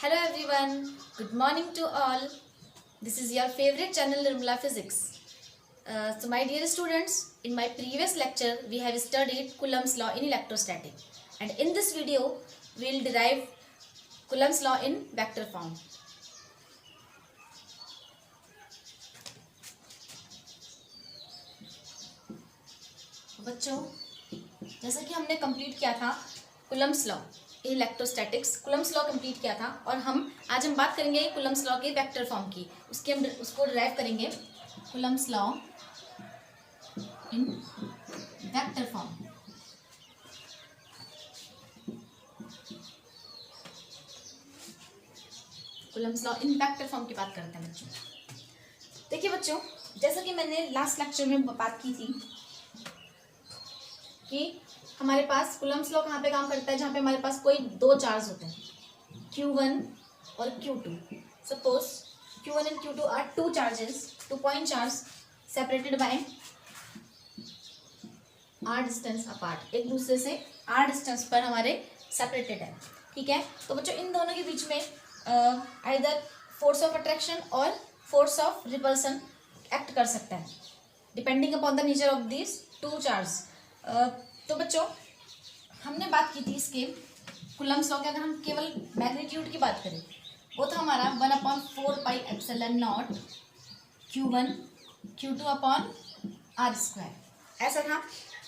Hello everyone, good morning to all. This is your favorite channel Nirmala Physics. So my dear students, in my previous lecture we have studied Coulomb's law in electrostatic, and in this video we will derive Coulomb's law in vector form. बच्चों, जैसा कि हमने complete किया था Coulomb's law electrostatics, Coulomb's law complete किया था, और आज हम बात करेंगे कूलम्ब्स लॉ के वेक्टर फॉर्म की। उसको डिराइव करेंगे Coulomb's law in vector form. Coulomb's law in vector form की बात करते हैं बच्चों। देखिए बच्चों, जैसा कि मैंने लास्ट लेक्चर में बात की थी कि हमारे पास कूलम्ब्स लॉ कहाँ पे काम करता है, जहाँ पे हमारे पास कोई दो चार्ज होते हैं, Q1 और Q2। Suppose Q1 and Q2 are two charges, 2 point charge separated by r distance apart, एक दूसरे से r डिस्टेंस पर हमारे सेपरेटेड है। ठीक है, तो बच्चों इन दोनों के बीच में आइदर फोर्स ऑफ अट्रैक्शन और फोर्स ऑफ रिपल्सन एक्ट कर सकता है, depending upon the nature of this two charge. तो बच्चों हमने बात की थी इसके कूलम्ब्स लॉ के, अगर हम केवल मैग्नीट्यूड की बात करें वो था हमारा 1/4 pi epsilon not Q1 Q2 upon r square, ऐसा था।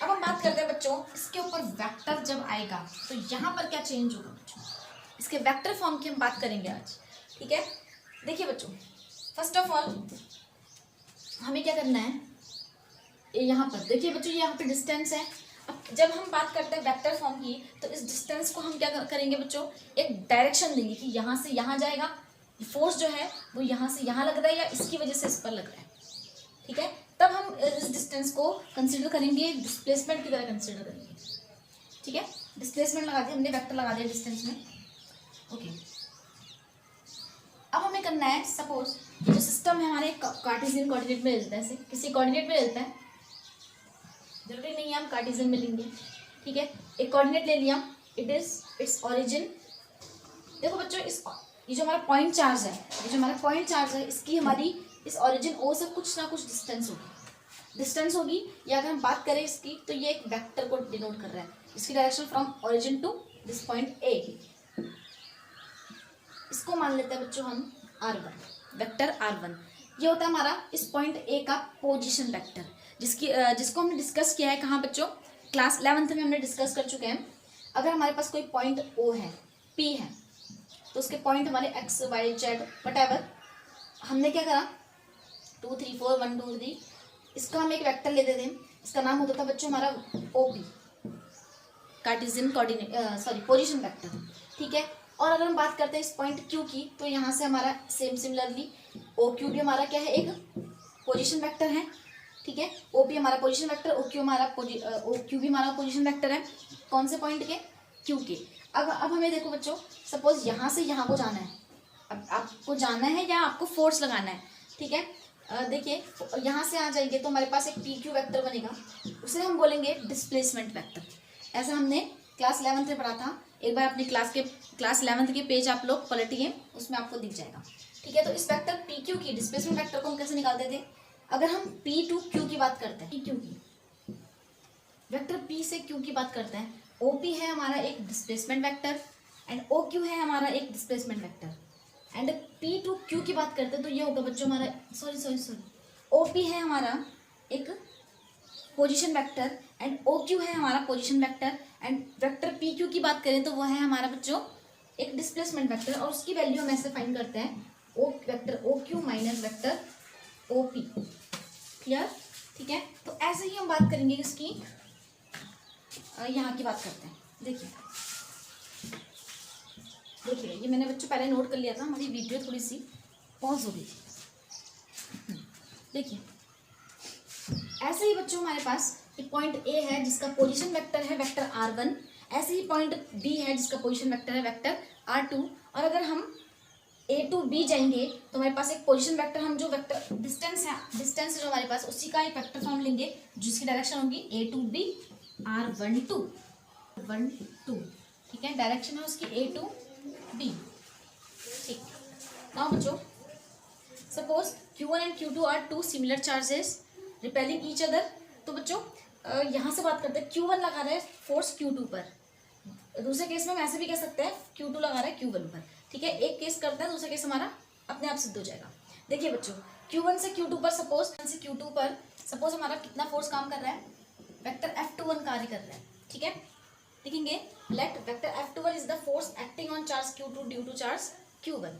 अब हम बात करते हैं बच्चों इसके ऊपर वेक्टर जब आएगा तो यहाँ पर क्या चेंज होगा बच्चों, इसके वेक्टर फॉर्म की हम बात करेंगे आज। ठीक है, देखिए बच्चों, फर्स्ट ऑफ ऑल हमें क्या करना है, यहाँ पर देखिए बच्चों, यहाँ पे डिस्टेंस है। अब जब हम बात करते हैं वेक्टर फॉर्म की तो इस डिस्टेंस को हम क्या करेंगे बच्चों, एक डायरेक्शन देंगे कि यहाँ से यहाँ जाएगा, फोर्स जो है वो यहाँ से यहाँ लग रहा है या इसकी वजह से इस पर लग रहा है। ठीक है, तब हम इस डिस्टेंस को कंसिडर करेंगे, डिस्प्लेसमेंट की तरह कंसिडर करेंगे। ठीक है, डिस्प्लेसमेंट लगा दिया हमने, वेक्टर लगा दिया डिस्टेंस में। ओके, अब हमें करना है, सपोज जो सिस्टम है हमारे कार्टेशियन कोऑर्डिनेट में रहता है, ऐसे किसी कोऑर्डिनेट में रहता है, जरूरी नहीं है हम कार्टेशियन में लेंगे। ठीक है, एक कोऑर्डिनेट ले लिया, इट इज इट्स ओरिजिन। देखो बच्चों, ये जो हमारा पॉइंट चार्ज है, ये जो हमारा पॉइंट चार्ज है, इसकी हमारी इस ओरिजिन O से कुछ ना कुछ डिस्टेंस होगी, या अगर हम बात करें इसकी तो ये एक वेक्टर को डिनोट कर रहा है, इसकी direction from origin to this point A। इसको मान लेते हैं बच्चों हम R1, वेक्टर R1। ये होता है हमारा इस पॉइंट A का पोजीशन वेक्टर, जिसको हमने डिस्कस किया है कहाँ बच्चों, क्लास 11th में हमने डिस्कस कर चुके हैं। अगर हमारे पास कोई पॉइंट O है, P है, तो उसके पॉइंट हमारे X Y Z वटएवर, हमने क्या करा 2 3 4 1 2 3, इसका हम एक वेक्टर लेते थे, इसका नाम होता था बच्चों हमारा OP, Cartesian coordinate position vector. ठीक है, और अगर हम बात करते हैं इस पॉइंट Q की, तो यहाँ से हमारा सिमिलरली OQ भी हमारा क्या है, एक पोजीशन वेक्टर है। ठीक है, OP हमारा पोजीशन वेक्टर, OQ भी हमारा पोजीशन वेक्टर है। कौन से पॉइंट के, Q के। अब हमें देखो बच्चों, सपोज यहाँ से यहाँ को जाना है, अब आपको जाना है या आपको फोर्स लगाना है। ठीक है, देखिए यहाँ से आ जाएंगे तो हमारे पास एक PQ वेक्टर बनेगा, उसे हम बोलेंगे डिस्प्लेसमेंट वेक्टर। ऐसा हमने क्लास 11th में पढ़ा था, एक बार अपनी क्लास 11th के पेज आप लोग पलटिए, उसमें आपको दिख जाएगा। ठीक है, तो इस वेक्टर PQ की डिस्प्लेसमेंट वेक्टर को हम कैसे निकालते थे, अगर हम P to Q की बात करते हैं, PQ की वेक्टर P से Q की बात करते हैं, OP है हमारा एक डिस्प्लेसमेंट वेक्टर एंड OQ है हमारा एक displacement vector, and P to Q की बात करते हैं तो ये होगा बच्चों हमारा सॉरी OP है हमारा एक पोजीशन वेक्टर एंड OQ है हमारा position vector, and vector PQ की बात करें तो वो है हमारा बच्चों एक डिस्प्लेसमेंट वेक्टर, और उसकी वैल्यू हम ऐसे फाइंड करते हैं vector OQ minus vector OP। Clear? ठीक है, तो ऐसे ही हम बात करेंगे इसकी, यहाँ की बात करते हैं। देखिए ये मैंने बच्चों पहले नोट कर लिया था, हमारी वीडियो थोड़ी सी पॉज हो गई थी। देखिए ऐसे ही बच्चों हमारे पास एक पॉइंट A है जिसका पोजीशन वेक्टर है वेक्टर R1, ऐसे ही पॉइंट B है जिसका पोजीशन वेक्टर है वेक्टर R2, और अगर हम A to B जाएंगे तो हमारे पास एक पोजीशन वेक्टर, हम जो वेक्टर डिस्टेंस जो हमारे पास उसी का एक वेक्टर फॉर्म लेंगे जिसकी डायरेक्शन होगी A to B R12। ठीक है, डायरेक्शन है उसकी A to B। ठीक। नाउ बच्चों, suppose Q1 and Q2 are two similar charges repelling each other. तो बच्चों यहाँ से बात करते हैं, Q1 लगा रहे हैं फोर्स Q2 पर। दूसरे केस में हम ऐसे भी कह सकते हैं Q2 लगा रहा है Q1 पर। ठीक है, एक केस करते हैं, दूसरा केस हमारा अपने आप सिद्ध हो जाएगा। देखिए बच्चों, Q1 से Q2 पर सपोज हमारा कितना फोर्स काम कर रहा है, वेक्टर F21 कार्य कर रहा है। ठीक है, लिखेंगे let vector F21 is the force acting on charge Q2 due to charge Q1।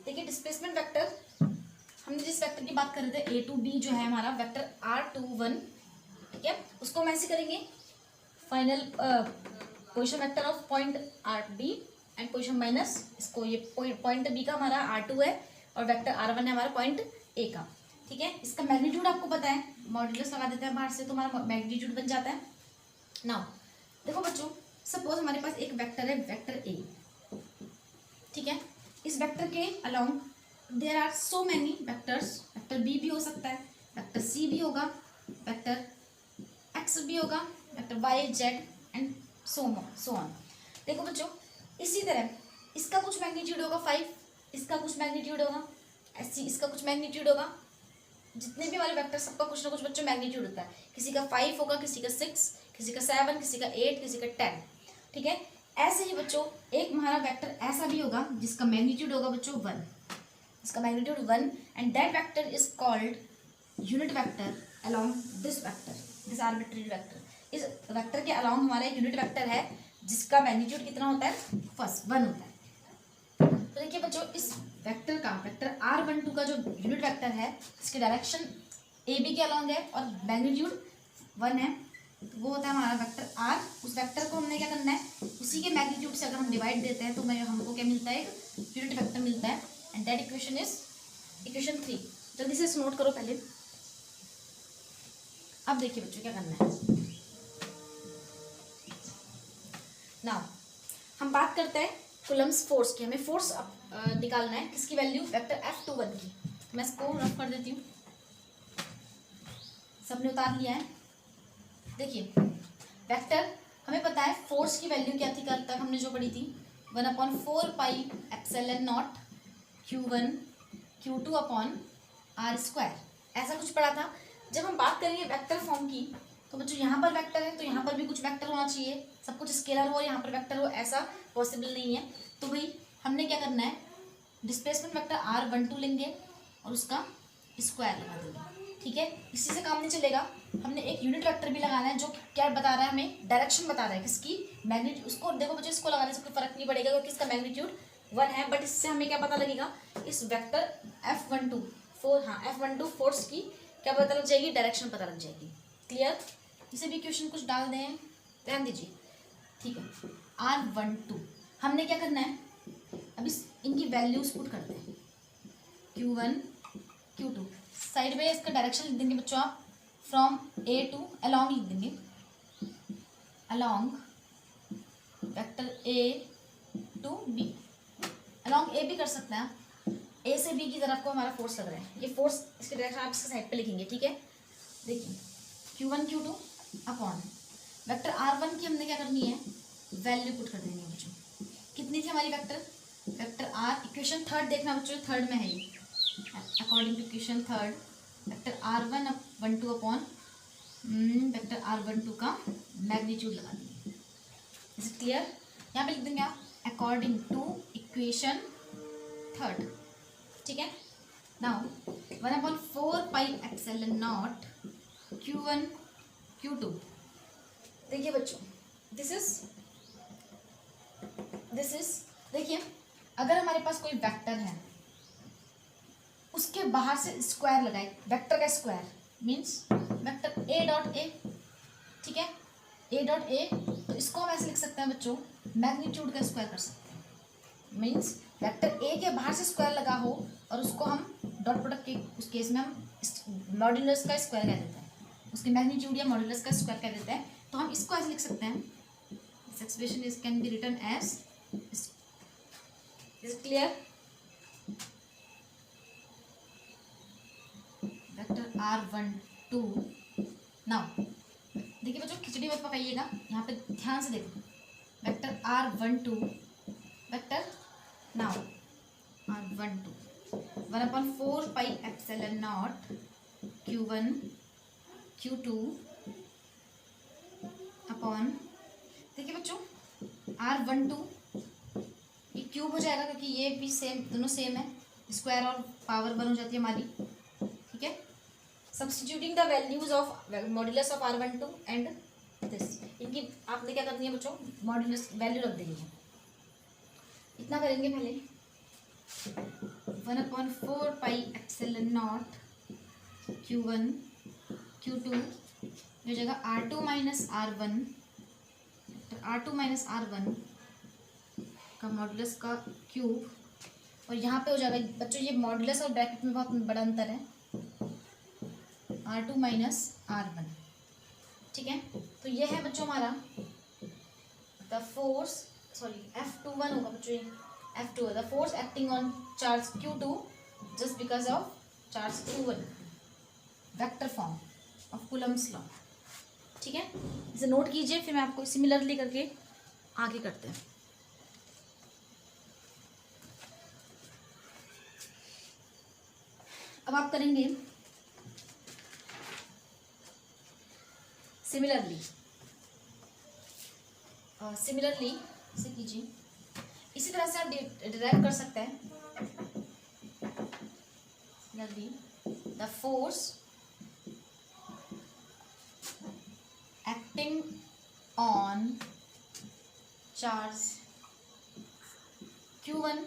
देखिए डिस्प्लेसमेंट वेक्टर, हमने जिस वेक्टर की बात कर रहे थे A टू B जो है हमारा वेक्टर R21, ठीक है, उसको हम ऐसे करेंगे final position vector of point R B and position minus इसको, ये पॉइंट B का हमारा R2 है और वेक्टर R1 है हमारा पॉइंट A का। ठीक है, इसका मैग्नीट्यूड आपको पता है, मॉड्यूलस लगा देते हैं बाहर से तो हमारा मैग्नीट्यूड बन जाता है। नाउ देखो बच्चों, सपोज हमारे पास एक वेक्टर है वेक्टर A। ठीक है, इस वेक्टर के along there are so many vectors, vector B भी हो सकता है, वेक्टर C भी होगा, वेक्टर X भी होगा, vector Y Z and so on. देखो बच्चों, इसी तरह इसका कुछ मैग्नीट्यूड होगा 5, इसका कुछ मैग्नीट्यूड होगा ऐसी, इसका कुछ मैग्नीट्यूड होगा, जितने भी हमारे वेक्टर सबका कुछ ना कुछ बच्चों मैग्नीट्यूड होता है। किसी का 5 होगा, किसी का 6, किसी का 7, किसी का 8, किसी का 10। ठीक है, ऐसे ही बच्चों एक हमारा वेक्टर ऐसा भी होगा जिसका मैग्नीट्यूड होगा बच्चों 1, इसका magnitude 1 and that vector is called unit vector along this vector, this arbitrary vector. इस वेक्टर के अलोंग हमारा एक यूनिट वेक्टर है जिसका मैग्नीट्यूड कितना होता है, फर्स्ट 1 होता है। तो देखिए बच्चों, इस वेक्टर का वेक्टर R12 का जो यूनिट वेक्टर है, इसकी डायरेक्शन AB के अलोंग है और मैग्नीट्यूड 1 है, तो वो होता है हमारा वेक्टर R। उस वेक्टर को हमने क्या करना है, उसी के मैग्नीट्यूड से अगर हम डिवाइड देते हैं तो हमको क्या मिलता है, यूनिट वेक्टर मिलता है and that equation is equation 3। जल्दी से इसे नोट करो पहले। अब देखिए बच्चों क्या करना है, नाउ हम बात करते हैं कूलम्स फोर्स की। हमें फोर्स निकालना है, किसकी वैल्यू, वेक्टर F21 की। तो मैं इसको रफ कर देती हूँ, सबने उतार लिया है। देखिए वेक्टर हमें पता है फोर्स की वैल्यू क्या थी, कल तक हमने जो पढ़ी थी 1/4 pi epsilon not Q1 Q2/R², ऐसा कुछ पढ़ा था। जब हम बात करेंगे वेक्टर फॉर्म की, तो बच्चों यहाँ पर वेक्टर है तो यहाँ पर भी कुछ वेक्टर होना चाहिए, सब कुछ स्केलर हो यहाँ पर वेक्टर हो, ऐसा पॉसिबल नहीं है। तो भाई हमने क्या करना है, डिस्प्लेसमेंट वेक्टर R12 लेंगे और उसका स्क्वायर लगा देंगे। ठीक है, इसी से काम नहीं चलेगा, हमने एक यूनिट वेक्टर भी लगाना है जो क्या बता रहा है, हमें डायरेक्शन बता रहा है किसकी, मैग्नीट्यूड। उसको देखो बच्चों, इसको लगाने से कोई फर्क नहीं पड़ेगा क्योंकि इसका मैग्नीट्यूड 1 है, बट इससे हमें क्या पता लगेगा, इस वेक्टर F12 फोर्स की क्या पता लग जाएगी, डायरेक्शन पता लग जाएगी। क्लियर, इसे भी क्वेश्चन कुछ डाल दें, ध्यान दीजिए। ठीक है, R12 हमने क्या करना है, अब इनकी वैल्यूज पुट करते हैं, Q1 Q2 साइड में इसका डायरेक्शन लिख देंगे बच्चों आप, फ्रॉम A टू अलोंग लिख देंगे, along vector A to B, along A भी कर सकते हैं, A से B की तरफ को हमारा फोर्स लग रहा है, ये फोर्स इसके डायरेक्शन आप इसके साइड पे लिखेंगे। ठीक है, देखिए Q1 Q2 upon vector R1 की हमने क्या करनी है, वैल्यू पुट कर देनी है बच्चों। कितनी थी हमारी वेक्टर R, इक्वेशन थर्ड देखना बच्चों, थर्ड में है ये, according to equation third vector R12 upon vector R12 का मैग्नीट्यूड लगा देंगे। इज इट क्लियर, यहाँ पे लिख देंगे आप अकॉर्डिंग टू इक्वेशन थर्ड। ठीक है, now 1/4 pi epsilon not Q1 Q2। देखिए बच्चों, दिस इज देखिए, अगर हमारे पास कोई वेक्टर है उसके बाहर से स्क्वायर लगाए, वेक्टर का स्क्वायर मीन्स वेक्टर A.A। ठीक है, A.A, तो इसको हम ऐसे लिख सकते हैं बच्चों, मैग्नीट्यूड का स्क्वायर कर सकते हैं। मीन्स वेक्टर A के बाहर से स्क्वायर लगा हो और उसको हम डॉट प्रोडक्ट के उस केस में हम मॉड्यूलस का स्क्वायर कह देते हैं, उसके मैग्नीट्यूड या मॉड्यूलस का स्क्वायर कह देते हैं। तो हम इसको ऐसे लिख सकते हैं, this expression is can be written as, is clear, vector R12। Now देखिए बच्चों, खिचड़ी मत पकाइएगा, यहाँ पे ध्यान से देखो, vector R12 vector, now 1 2 1/4 Q1 Q2 upon, देखिए बच्चों R12 ये क्यूब हो जाएगा क्योंकि ये भी सेम, दोनों सेम है, स्क्वायर और पावर 1 हो जाती है हमारी, ठीक है। Substituting the values of modulus of R12 and this, इनकी आपने क्या करनी है बच्चों, मॉड्यूलस वैल्यू रख देनी है। इतना करेंगे पहले 1/4 Q1 Q2 जो जगह R2 minus R1, R2 minus R1 का मॉड्यूलस का क्यूब, और यहाँ पे हो जाएगा बच्चों, ये मॉड्यूलस और ब्रैकेट में बहुत बड़ा अंतर है, R2 माइनस R1, ठीक है। तो ये है बच्चों हमारा द फोर्स, सॉरी F21 होगा बच्चों, ये F2 the force acting on charge Q2 just because of charge Q1, vector form of Coulomb's law, ठीक है। इसे नोट कीजिए, फिर मैं आपको सिमिलरली करके आगे करते हैं। अब आप करेंगे सिमिलरली, इसे कीजिए, इसी तरह से आप डिराइव कर सकते हैं। Similarly the force acting on charge Q1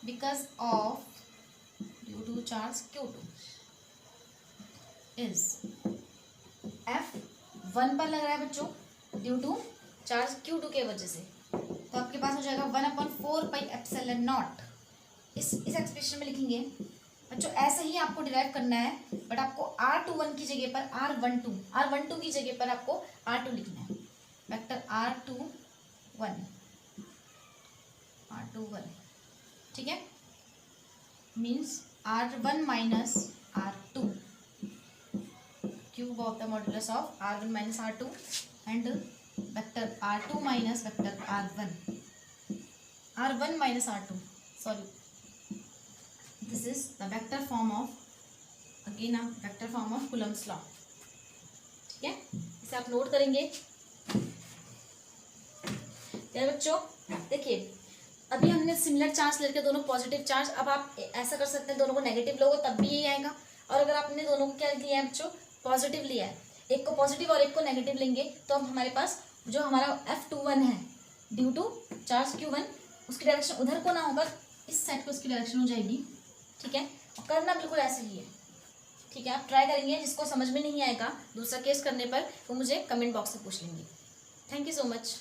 because of due to charge Q2 is F1 पर लग रहा है बच्चों ड्यू टू चार्ज Q2 के वजह से, तो आपके पास हो जाएगा 1/4 इस एक्सप्रेशन में लिखेंगे बच्चों। ऐसे ही आपको डिराइव करना है, बट आपको R21 की जगह पर R12 की जगह पर आपको R2 लिखना है, वेक्टर R21, ठीक है, means R1 minus R2 cube of the modulus of R1 minus R2 and vector R2 minus vector R1 minus R2, sorry this is the vector form of, again आप vector form of Coulomb's law, ठीक है। इसे आप note करेंगे। यार बच्चों देखिए, अभी हमने सिमिलर चार्ज लेकर दोनों पॉजिटिव चार्ज, अब आप ऐसा कर सकते हैं दोनों को नेगेटिव लोगे तब भी यही आएगा, और अगर आपने दोनों को क्या लिया है बच्चों, पॉजिटिव लिया है, एक को पॉजिटिव और एक को नेगेटिव लेंगे, तो अब हमारे पास जो हमारा F21 है ड्यू टू चार्ज Q1, उसकी डायरेक्शन उधर को ना होगा, इस साइड को उसकी डायरेक्शन हो जाएगी, ठीक है। और करना बिल्कुल ऐसे ही है, ठीक है। आप ट्राई करेंगे, जिसको समझ में नहीं आएगा दूसरा केस करने पर वो मुझे कमेंट बॉक्स में पूछ लेंगे। Thank you so much.